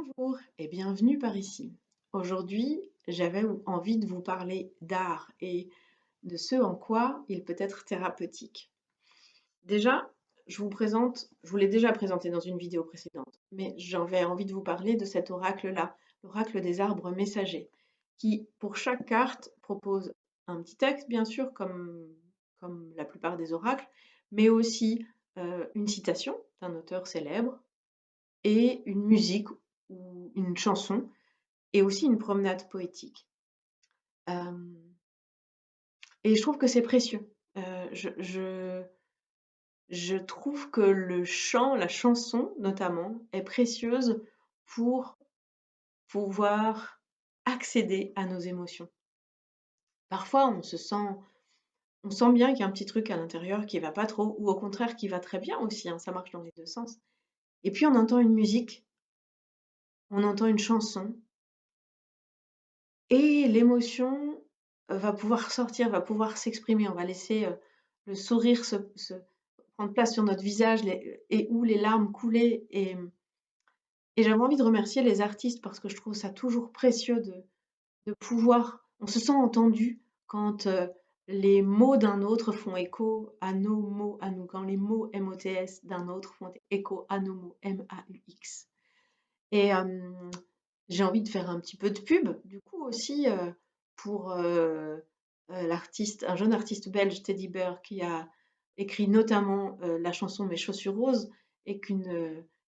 Bonjour et bienvenue par ici. Aujourd'hui, j'avais envie de vous parler d'art et de ce en quoi il peut être thérapeutique. Déjà, je vous l'ai déjà présenté dans une vidéo précédente, mais j'avais envie de vous parler de cet oracle-là, l'oracle des arbres messagers, qui, pour chaque carte, propose un petit texte, bien sûr, comme la plupart des oracles, mais aussi une citation d'un auteur célèbre, et une musique ou une chanson et aussi une promenade poétique. Et je trouve que c'est précieux. Je trouve que le chant, la chanson notamment, est précieuse pour pouvoir accéder à nos émotions. Parfois, on sent bien qu'il y a un petit truc à l'intérieur qui va pas trop, ou au contraire qui va très bien aussi, hein, ça marche dans les deux sens. Et puis on entend une musique, on entend une chanson, et l'émotion va pouvoir sortir, va pouvoir s'exprimer. On va laisser le sourire prendre place sur notre visage et où les larmes couler. Et j'avais envie de remercier les artistes parce que je trouve ça toujours précieux de pouvoir. On se sent entendu quand les mots d'un autre font écho à nos mots à nous, quand les mots MOTS d'un autre font écho à nos mots MAUX. Et j'ai envie de faire un petit peu de pub, du coup aussi pour un jeune artiste belge, Teddy Bear, qui a écrit notamment la chanson Mes chaussures roses et que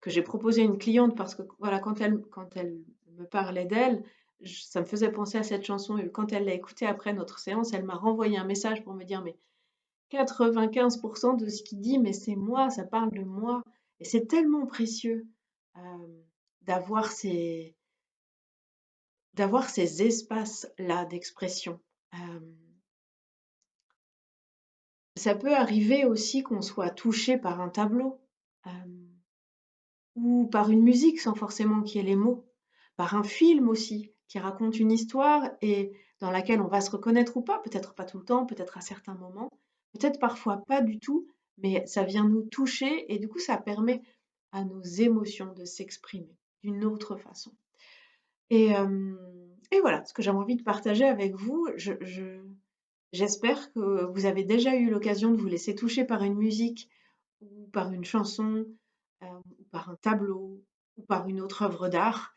j'ai proposé à une cliente parce que voilà, quand elle me parlait d'elle, ça me faisait penser à cette chanson et quand elle l'a écoutée après notre séance, elle m'a renvoyé un message pour me dire mais 95% de ce qu'il dit, mais c'est moi, ça parle de moi. Et c'est tellement précieux euh, d'avoir ces espaces-là d'expression. Euh, Ça peut arriver aussi qu'on soit touché par un tableau euh, ou par une musique sans forcément qu'il y ait les mots, par un film aussi qui raconte une histoire et dans laquelle on va se reconnaître ou pas, peut-être pas tout le temps, peut-être à certains moments, peut-être parfois pas du tout, mais ça vient nous toucher et du coup ça permet à nos émotions de s'exprimer d'une autre façon. Et voilà, ce que j'avais envie de partager avec vous, j'espère que vous avez déjà eu l'occasion de vous laisser toucher par une musique ou par une chanson, ou par un tableau ou par une autre œuvre d'art.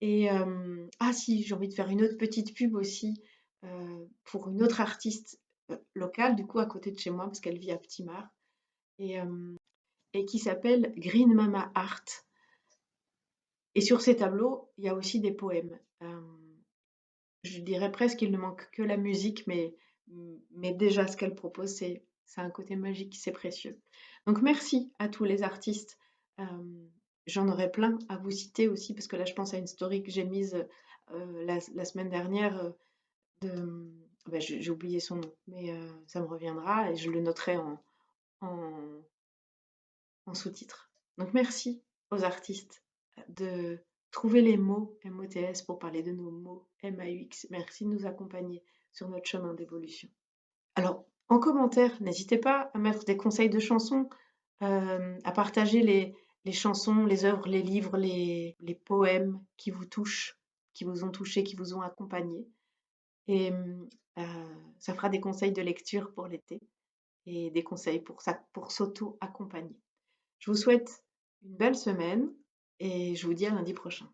Et ah si, j'ai envie de faire une autre petite pub aussi pour une autre artiste locale, du coup à côté de chez moi, parce qu'elle vit à Ptimar, et, euh, et qui s'appelle Green Mama Art. Et sur ces tableaux, il y a aussi des poèmes. Je dirais presque qu'il ne manque que la musique, mais déjà ce qu'elle propose, c'est un côté magique, c'est précieux. Donc merci à tous les artistes. J'en aurais plein à vous citer aussi, parce que là je pense à une story que j'ai mise la semaine dernière de... j'ai oublié son nom, mais ça me reviendra et je le noterai en, en sous-titre. Donc merci aux artistes de trouver les mots MOTS pour parler de nos mots MAUX. Merci de nous accompagner sur notre chemin d'évolution. Alors, en commentaire, n'hésitez pas à mettre des conseils de chansons, à partager les chansons, les œuvres, les livres, les poèmes qui vous touchent, qui vous ont touché, qui vous ont accompagné. Et ça fera des conseils de lecture pour l'été et des conseils pour s'auto-accompagner. Je vous souhaite une belle semaine et je vous dis à lundi prochain.